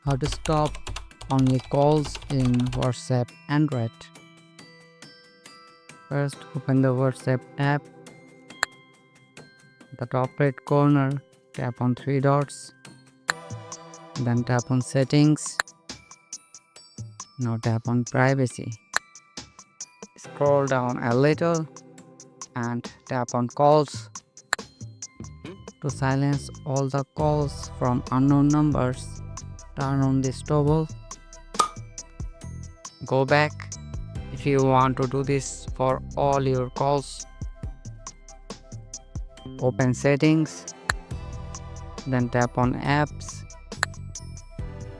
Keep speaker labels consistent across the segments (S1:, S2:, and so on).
S1: How to stop only calls in WhatsApp Android. First, open the WhatsApp app. The top right corner, tap on three dots. Then tap on settings. Now tap on privacy. Scroll down a little and tap on calls. To silence all the calls from unknown numbers, turn on this toggle. Go back if you want to do this for all your calls. Open settings, then tap on apps.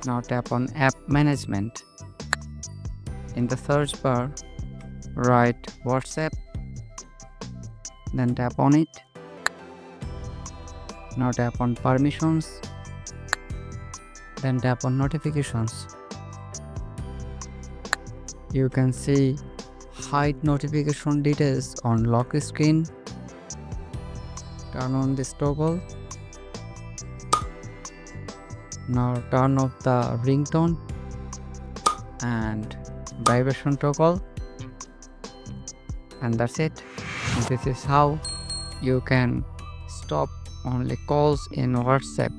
S1: Now tap on app management. In the search bar, write WhatsApp, then tap on it. Now tap on permissions, then tap on notifications. You can see hide notification details on lock screen. Turn on this toggle. Now turn off the ringtone and vibration toggle, and that's it. This is how you can stop only calls in WhatsApp.